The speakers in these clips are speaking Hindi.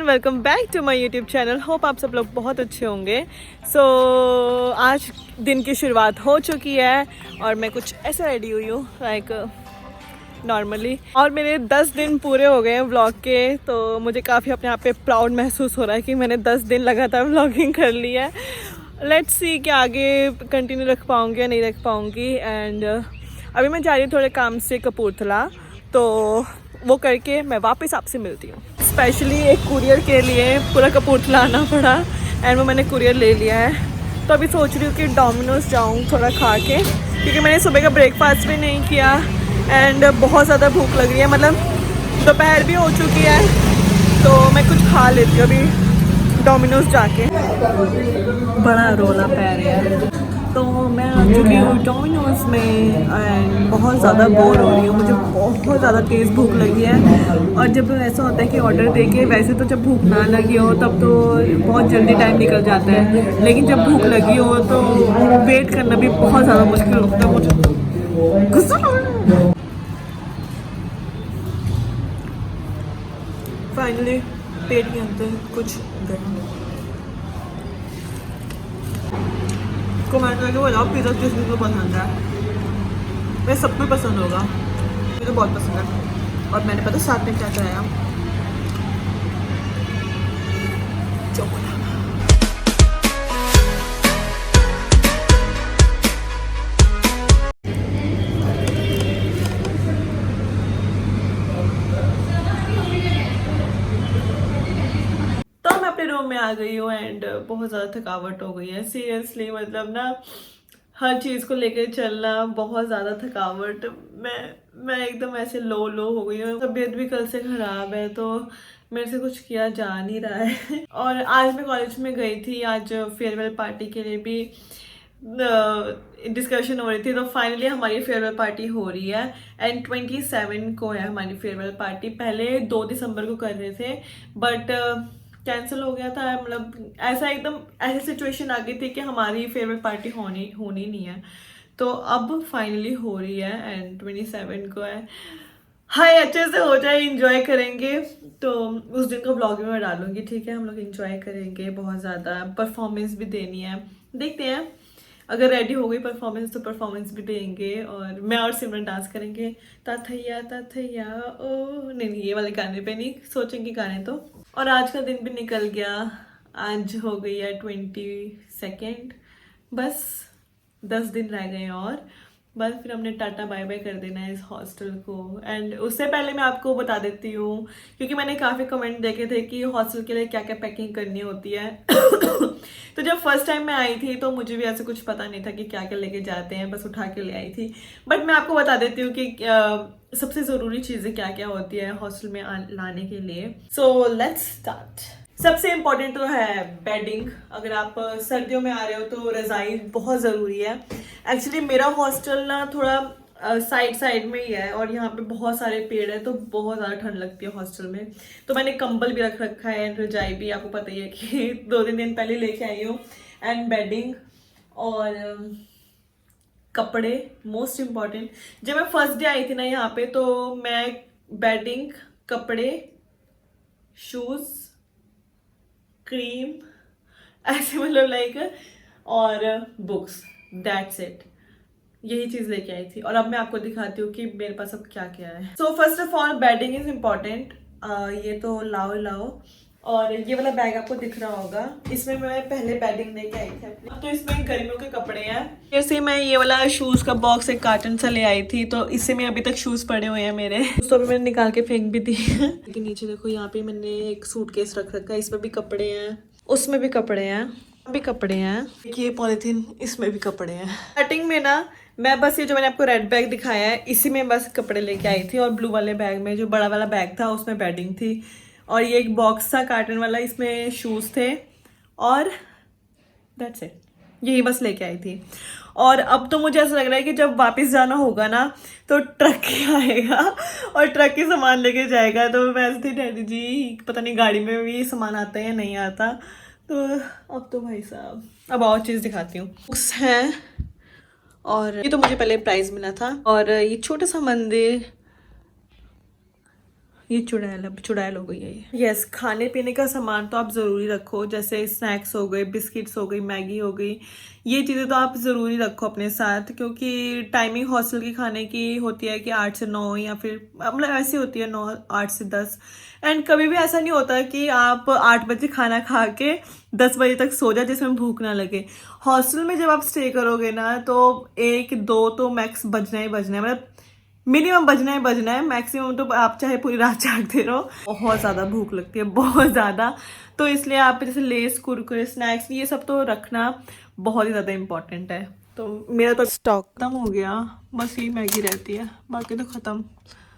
Welcome back to my YouTube channel. Hope आप सब लोग बहुत अच्छे होंगे। आज दिन की शुरुआत हो चुकी है और मैं कुछ ऐसे रेडी हुई हूँ लाइक नॉर्मली। और मेरे 10 दिन पूरे हो गए हैं व्लॉग के, तो मुझे काफ़ी अपने आप पे प्राउड महसूस हो रहा है कि मैंने 10 दिन लगातार व्लॉगिंग कर ली है। लेट्स सी कि आगे कंटिन्यू रख पाऊँगी या नहीं रख पाऊँगी। एंड अभी मैं जा रही हूँ थोड़े काम से कपूरथला, तो वो करके मैं वापस आपसे मिलती हूँ। स्पेशली एक कुरियर के लिए पूरा कपूरथला आना पड़ा एंड वो मैंने कुरियर ले लिया है। तो अभी सोच रही हूँ कि डोमिनोज जाऊँ थोड़ा खा के, क्योंकि मैंने सुबह का ब्रेकफास्ट भी नहीं किया एंड बहुत ज़्यादा भूख लग रही है। मतलब दोपहर भी हो चुकी है, तो मैं कुछ खा लेती हूँ अभी डोमिनोज जाके। बड़ा रोला पै रहा है, तो मैं आ चुकी हूँ डोमिनोज में एंड बहुत ज़्यादा बोर हो रही हूँ। मुझे बहुत ज़्यादा तेज़ भूख लगी है। और जब ऐसा होता है कि ऑर्डर देके, वैसे तो जब भूख ना लगी हो तब तो बहुत जल्दी टाइम निकल जाता है, लेकिन जब भूख लगी हो तो वेट करना भी बहुत ज़्यादा मुश्किल होता है मुझे। गुस्सा फाइनली पेट के अंदर कुछ गया। कमेंट करके बताओ पिज़्ज़ा किस किस को पसंद है। मेरे सबको पसंद होगा, मुझे तो बहुत पसंद है। और मैंने पता साथ में क्या कराया, चोकोलावा। तो मैं अपने रूम में आ गई हूँ एंड बहुत ज़्यादा थकावट हो गई है सीरियसली। मतलब ना हर चीज़ को लेकर चलना बहुत ज़्यादा थकावट। मैं एकदम ऐसे लो हो गई हूँ। तबीयत भी कल से ख़राब है, तो मेरे से कुछ किया जा नहीं रहा है। और आज मैं कॉलेज में गई थी, आज फेयरवेल पार्टी के लिए भी डिस्कशन हो रही थी। तो फाइनली हमारी फेयरवेल पार्टी हो रही है एंड 27 को है हमारी फेयरवेल पार्टी। पहले 2 दिसंबर को कर रहे थे बट कैंसिल हो गया था। मतलब ऐसा एकदम ऐसी सिचुएशन आ गई थी कि हमारी फेयरवेल पार्टी होनी नहीं है, तो अब फाइनली हो रही है एंड 27 को है। हाय, अच्छे से हो जाए, इंजॉय करेंगे। तो उस दिन का ब्लॉग में मैं डालूंगी, ठीक है। हम लोग इंजॉय करेंगे, बहुत ज़्यादा परफॉर्मेंस भी देनी है। देखते हैं, अगर रेडी हो गई परफॉर्मेंस तो परफॉर्मेंस भी देंगे। और मैं और सिमरन डांस करेंगे, ताथैया ताथैया ओ। नहीं, ये वाले गाने पे नहीं सोचेंगे गाने तो। और आज का दिन भी निकल गया, आज हो गई है 22। बस 10 दिन रह गए हैं और बस फिर हमने टाटा बाय बाय कर देना है इस हॉस्टल को। एंड उससे पहले मैं आपको बता देती हूँ, क्योंकि मैंने काफ़ी कमेंट देखे थे कि हॉस्टल के लिए क्या क्या पैकिंग करनी होती है। तो जब फर्स्ट टाइम मैं आई थी तो मुझे भी ऐसे कुछ पता नहीं था कि क्या क्या लेके जाते हैं, बस उठा के ले आई थी। बट मैं आपको बता देती हूँ कि सबसे ज़रूरी चीज़ें क्या क्या होती है हॉस्टल में लाने के लिए। So let's start. सबसे इम्पोर्टेंट तो है बेडिंग। अगर आप सर्दियों में आ रहे हो तो रज़ाई बहुत ज़रूरी है। एक्चुअली मेरा हॉस्टल ना थोड़ा साइड में ही है और यहाँ पे बहुत सारे पेड़ है, तो बहुत ज़्यादा ठंड लगती है हॉस्टल में। तो मैंने कंबल भी रख रखा है, रजाई भी, आपको पता ही है कि 2-3 दिन पहले लेके आई हूँ। एंड बेडिंग और कपड़े मोस्ट इम्पॉर्टेंट। जब मैं फर्स्ट डे आई थी ना यहाँ पे, तो मैं बेडिंग, कपड़े, शूज़, क्रीम, ऐसे मतलब लाइक, और बुक्स, दैट्स इट। यही चीज़ लेके आई थी और अब मैं आपको दिखाती हूँ कि मेरे पास अब क्या क्या है। So first of all bedding is important. ये तो लाओ। और ये वाला बैग आपको दिख रहा होगा, इसमें मैं पहले बेडिंग लेके आई थी अपनी। तो इसमें गर्मियों के कपड़े हैं। जैसे मैं ये वाला शूज़ का बॉक्स एक कार्टन सा ले आई थी, तो इससे में अभी तक शूज़ पड़े हुए हैं मेरे, तो अभी मैंने निकाल के फेंक भी दी। लेकिन नीचे देखो, यहाँ पे मैंने एक सूटकेस रख रखा है, इसमें भी कपड़े हैं, उसमें भी कपड़े हैं, भी कपड़े हैं। ये पॉलीथीन, इसमें भी कपड़े हैं। स्टार्टिंग में ना मैं बस ये जो मैंने आपको रेड बैग दिखाया है, इसी में बस कपड़े लेके आई थी। और ब्लू वाले बैग में, जो बड़ा वाला बैग था, उसमें बेडिंग थी। और ये एक बॉक्स था कार्टन वाला, इसमें शूज़ थे और दैट्स इट। यही बस लेके आई थी। और अब तो मुझे ऐसा लग रहा है कि जब वापस जाना होगा ना, तो ट्रक ही आएगा और ट्रक ही सामान लेके जाएगा। तो मैं ऐसे थी, डैडी जी पता नहीं गाड़ी में भी सामान आता है या नहीं आता। तो अब तो भाई साहब, अब और चीज़ दिखाती हूँ। बुक्स हैं, और ये तो मुझे पहले प्राइज़ मिला था। और ये छोटा सा मंदिर, ये चुड़ैल हो गई है ये। यस, खाने पीने का सामान तो आप ज़रूरी रखो, जैसे स्नैक्स हो गए, बिस्किट्स हो गई, मैगी हो गई, ये चीज़ें तो आप ज़रूरी रखो अपने साथ, क्योंकि टाइमिंग हॉस्टल की खाने की होती है कि 8 से 9, या फिर मतलब ऐसी होती है 8 से 10। एंड कभी भी ऐसा नहीं होता कि आप 8 बजे खाना खा के 10 बजे तक सो जाए जिसमें भूख ना लगे। हॉस्टल में जब आप स्टे करोगे ना तो 1-2 तो मैक्स बजना ही बजना है, मतलब मिनिमम बजना ही बजना है, मैक्सिमम तो आप चाहे पूरी रात जागते रहो। बहुत ज़्यादा भूख लगती है, बहुत ज़्यादा। तो इसलिए आप जैसे लेस, कुरकुरे, स्नैक्स, ये सब तो रखना बहुत ही ज़्यादा इम्पोर्टेंट है। तो मेरा तो स्टॉक खत्म हो गया, बस यही मैगी रहती है, बाकी तो ख़त्म।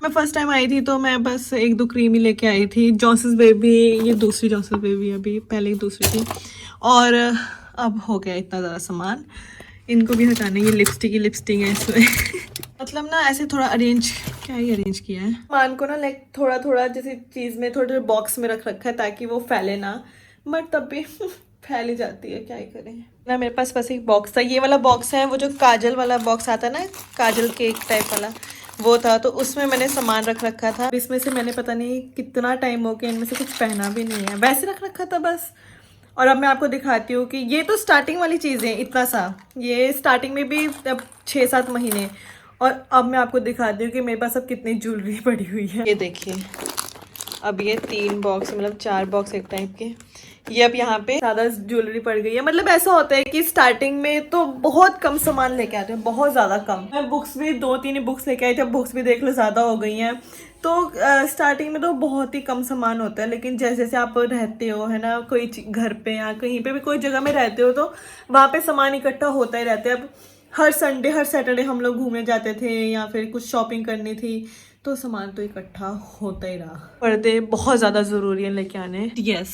मैं फर्स्ट टाइम आई थी तो मैं बस 1-2 क्रीम ही लेके आई थी। जॉनसन्स बेबी, ये दूसरी जॉनसन्स बेबी, अभी पहले ही दूसरी थी। और अब हो गया इतना ज़्यादा सामान, इनको भी हटाना। ये लिपस्टिक है इसमें मतलब ना ऐसे थोड़ा अरेंज, क्या ही अरेंज किया है सामान को ना, लाइक थोड़ा थोड़ा जैसे चीज़ में थोड़े थोड़े बॉक्स में रख रखा है ताकि वो फैले ना, बट तब भी फैल ही जाती है, क्या ही करें ना। मेरे पास बस एक बॉक्स था, ये वाला बॉक्स है, वो जो काजल वाला बॉक्स आता है ना, काजल केक टाइप वाला, वो था। तो उसमें मैंने सामान रख रखा था। इसमें से मैंने पता नहीं कितना टाइम हो गया इनमें से कुछ पहना भी नहीं है, वैसे रख रखा था बस। और अब मैं आपको दिखाती हूँ कि ये तो स्टार्टिंग वाली चीज़ें, इतना सा, ये स्टार्टिंग में भी अब 6-7 महीने। और अब मैं आपको दिखाती हूँ कि मेरे पास अब कितनी ज्वेलरी पड़ी हुई है। ये देखिए, अब ये 3 बॉक्स, मतलब 4 बॉक्स एक टाइप के, ये अब यहाँ पे ज़्यादा ज्वेलरी पड़ गई है। मतलब ऐसा होता है कि स्टार्टिंग में तो बहुत कम सामान लेके आते हैं, बहुत ज़्यादा कम। मैं बुक्स भी 2-3 बुक्स लेके आई थी, अब बुक्स भी देख लो ज़्यादा हो गई हैं। तो स्टार्टिंग में तो बहुत ही कम सामान होता है, लेकिन जैसे जैसे आप रहते हो, है ना, कोई घर पे या कहीं पे भी कोई जगह में रहते हो, तो वहाँ पे सामान इकट्ठा होता ही रहता है। अब हर संडे, हर सैटरडे हम लोग घूमने जाते थे या फिर कुछ शॉपिंग करनी थी, तो सामान तो इकट्ठा होता ही रहा। पर्दे बहुत ज़्यादा ज़रूरी है लेके आने। यस,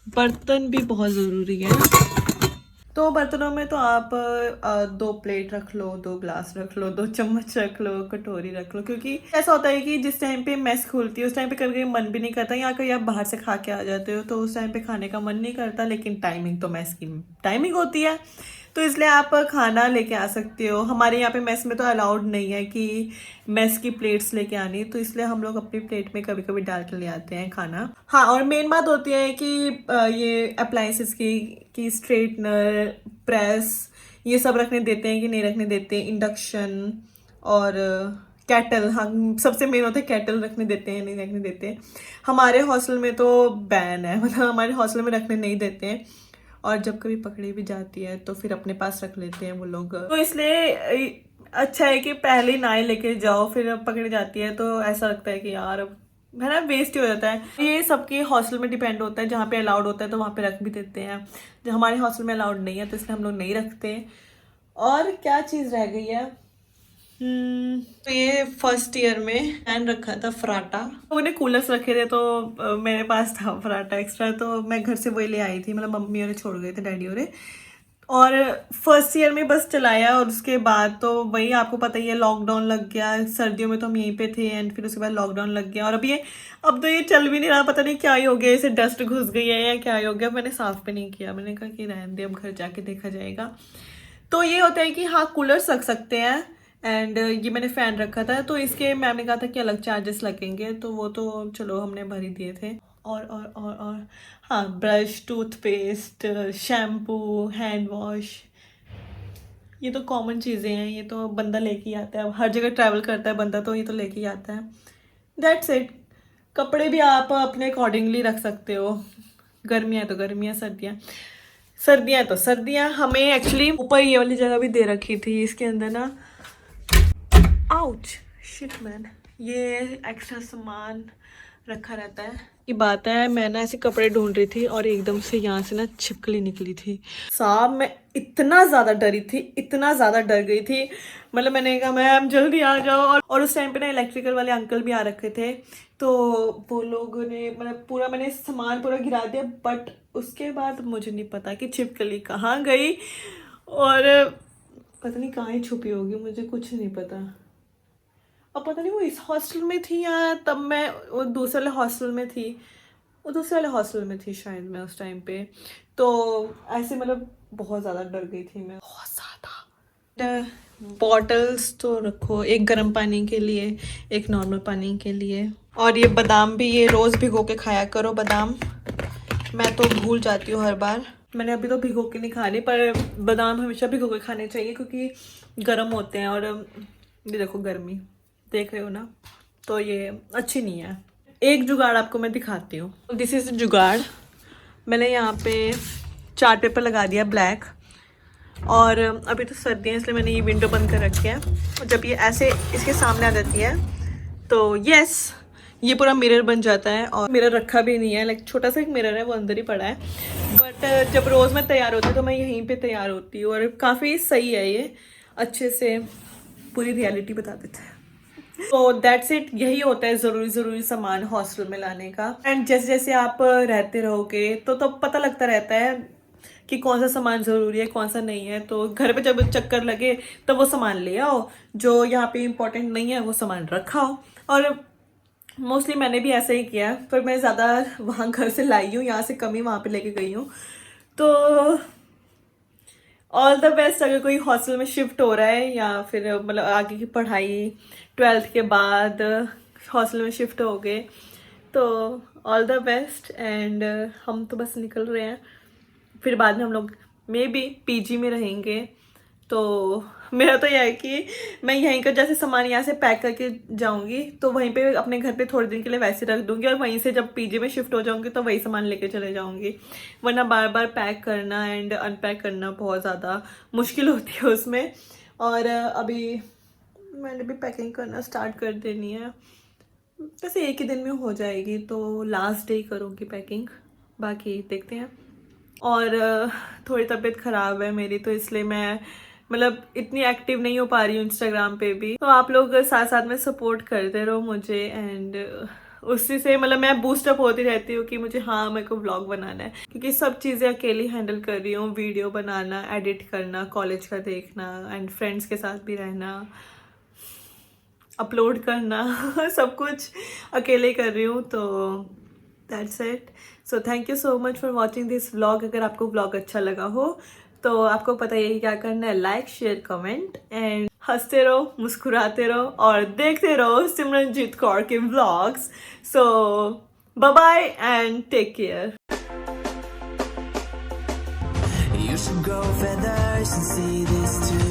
बर्तन भी बहुत ज़रूरी है। तो बर्तनों में तो आप 2 प्लेट रख लो, 2 ग्लास रख लो, 2 चम्मच रख लो, कटोरी रख लो, क्योंकि ऐसा होता है कि जिस टाइम पे मेस खुलती है उस टाइम पे कभी मन भी नहीं करता, या कहीं आप बाहर से खा के आ जाते हो तो उस टाइम पे खाने का मन नहीं करता, लेकिन टाइमिंग तो मेस की टाइमिंग होती है, तो इसलिए आप खाना लेके आ सकते हो। हमारे यहाँ पे मेस में तो अलाउड नहीं है कि मेस की प्लेट्स लेके आनी, तो इसलिए हम लोग अपनी प्लेट में कभी कभी डाल के ले आते हैं खाना। हाँ, और मेन बात होती है कि ये अप्लायंसेस की स्ट्रेटनर, प्रेस, ये सब रखने देते हैं कि नहीं रखने देते, इंडक्शन और कैटल। हाँ, सबसे मेन होता है कैटल, रखने देते हैं नहीं रखने देते। हमारे हॉस्टल में तो बैन है, मतलब हमारे हॉस्टल में रखने नहीं देते हैं, और जब कभी पकड़ी भी जाती है तो फिर अपने पास रख लेते हैं वो लोग। तो इसलिए अच्छा है कि पहले ही ना ही लेके जाओ, फिर पकड़ी जाती है तो ऐसा लगता है कि यार अब, है ना, वेस्ट ही हो जाता है। ये सबके हॉस्टल में डिपेंड होता है, जहाँ पे अलाउड होता है तो वहाँ पे रख भी देते हैं, जो हमारे हॉस्टल में अलाउड नहीं है तो इसलिए हम लोग नहीं रखते। और क्या चीज़ रह गई है, तो ये फर्स्ट ईयर में फैन रखा था फराटा, उन्हें कूलर्स रखे थे तो मेरे पास था फराटा एक्स्ट्रा, तो मैं घर से वही ले आई थी, मतलब मम्मी और छोड़ गए थे डैडी और। और फर्स्ट ईयर में बस चलाया, और उसके बाद तो वही आपको पता ही है, लॉकडाउन लग गया। सर्दियों में तो हम यहीं पे थे, एंड फिर उसके बाद लॉकडाउन लग गया, और अब तो ये चल भी नहीं रहा, पता नहीं क्या ही हो गया, इसे डस्ट घुस गई है या क्या ही हो गया। मैंने साफ भी नहीं किया, मैंने कहा कि रहने दे, अब घर जाके देखा जाएगा। तो ये होता है कि हाँ, कूलर्स रख सकते हैं। एंड ये मैंने फ़ैन रखा था, तो इसके मैम ने कहा था कि अलग चार्जेस लगेंगे, तो वो तो चलो हमने भर ही दिए थे। और हाँ, brush, toothpaste, shampoo, hand wash, ये तो कॉमन चीज़ें हैं, ये तो बंदा लेके ही आता है, हर जगह ट्रैवल करता है बंदा तो ये तो लेके ही आता है। That's it. कपड़े भी आप अपने अकॉर्डिंगली रख सकते हो, गर्मियाँ तो गर्मियाँ, सर्दियाँ तो सर्दियाँ। हमें एक्चुअली ऊपर ये वाली जगह भी दे रखी थी, इसके अंदर ना, आउच, शिट मैन, ये एक्स्ट्रा सामान रखा रहता है। ये बात है, मैं ना ऐसे कपड़े ढूंढ रही थी और एकदम से यहाँ से ना छिपकली निकली थी साहब। मैं इतना ज़्यादा डरी थी, इतना ज़्यादा डर गई थी, मतलब मैंने कहा मैम जल्दी आ जाओ। और उस टाइम पे ना इलेक्ट्रिकल वाले अंकल भी आ रखे थे, तो वो लोगों ने, मतलब पूरा मैंने सामान पूरा गिरा दिया, बट उसके बाद मुझे नहीं पता कि छिपकली कहाँ गई, और पता नहीं कहाँ ही छुपी होगी, मुझे कुछ नहीं पता। अब पता नहीं वो इस हॉस्टल में थी या तब मैं वो दूसरे वाले हॉस्टल में थी, वो दूसरे वाले हॉस्टल में थी शायद मैं उस टाइम पे। तो ऐसे मतलब बहुत ज़्यादा डर गई थी मैं, बहुत ज़्यादा। बॉटल्स तो रखो, एक गर्म पानी के लिए, एक नॉर्मल पानी के लिए, और ये बादाम भी, ये रोज़ भिगो के खाया करो बादाम। मैं तो भूल जाती हूँ हर बार। मैंने अभी तो भिगो के नहीं खाने, पर बादाम हमेशा भिगो के खाने चाहिए क्योंकि गर्म होते हैं। और ये देखो गर्मी देख रहे हो ना, तो ये अच्छी नहीं है। एक जुगाड़ आपको मैं दिखाती हूँ। दिस इज़ जुगाड़। मैंने यहाँ पे चार्ट पेपर लगा दिया ब्लैक, और अभी तो सर्दी है इसलिए मैंने ये विंडो बंद कर रखी है। और जब ये ऐसे इसके सामने आ जाती है तो यस, ये पूरा मिरर बन जाता है। और मिरर रखा भी नहीं है, लाइक छोटा सा एक मिरर है, वो अंदर ही पड़ा है। बट जब रोज़ मैं तैयार होती हूँ तो मैं यहीं पे तैयार होती हूँ, और काफ़ी सही है ये, अच्छे से पूरी रियलिटी बता देता है। तो दैट्स इट, यही होता है ज़रूरी सामान हॉस्टल में लाने का। एंड जैसे जैसे आप रहते रहोगे तो पता लगता रहता है कि कौन सा सामान ज़रूरी है, कौन सा नहीं है। तो घर पे जब चक्कर लगे तो वो सामान ले आओ, जो यहाँ पे इम्पोर्टेंट नहीं है वो सामान रखाओ। और मोस्टली मैंने भी ऐसा ही किया, पर मैं ज़्यादा वहाँ घर से लाई हूँ, यहाँ से कम ही वहाँ पे लेके गई हूँ। तो ऑल द बेस्ट अगर कोई हॉस्टल में शिफ्ट हो रहा है, या फिर मतलब आगे की पढ़ाई 12th के बाद हॉस्टल में शिफ्ट हो गए, तो ऑल द बेस्ट। एंड हम तो बस निकल रहे हैं, फिर बाद में हम लोग मे बी पीजी में रहेंगे। तो मेरा तो यह है कि मैं यहीं का जैसे सामान यहाँ से पैक करके जाऊंगी, तो वहीं पे अपने घर पे थोड़े दिन के लिए वैसे रख दूंगी, और वहीं से जब पीजी में शिफ्ट हो जाऊंगी तो वही सामान लेके चले जाऊंगी। वरना बार बार पैक करना एंड अनपैक करना बहुत ज़्यादा मुश्किल होती है उसमें। और अभी मैंने भी पैकिंग करना स्टार्ट कर देनी है, वैसे एक ही दिन में हो जाएगी, तो लास्ट डे ही करूँगी पैकिंग, बाकी देखते हैं। और थोड़ी तबीयत ख़राब है मेरी, तो इसलिए मैं मतलब इतनी एक्टिव नहीं हो पा रही हूँ इंस्टाग्राम पे भी। तो आप लोग साथ साथ में सपोर्ट करते रहो मुझे, एंड उसी से मतलब मैं बूस्टअप होती रहती हूँ कि मुझे हाँ मेरे को व्लॉग बनाना है, क्योंकि सब चीज़ें अकेली हैंडल कर रही हूँ। वीडियो बनाना, एडिट करना, कॉलेज का देखना, एंड फ्रेंड्स के साथ भी रहना, अपलोड करना सब कुछ अकेले कर रही हूँ। तो that's it. So thank you so much for watching this vlog. अगर आपको व्लॉग अच्छा लगा हो तो आपको पता ही है क्या करना है, लाइक शेयर कमेंट, एंड हंसते रहो, मुस्कुराते रहो, और देखते रहो सिमरनजीत कौर के vlogs. So bye bye and take care. You should grow feathers and see this too.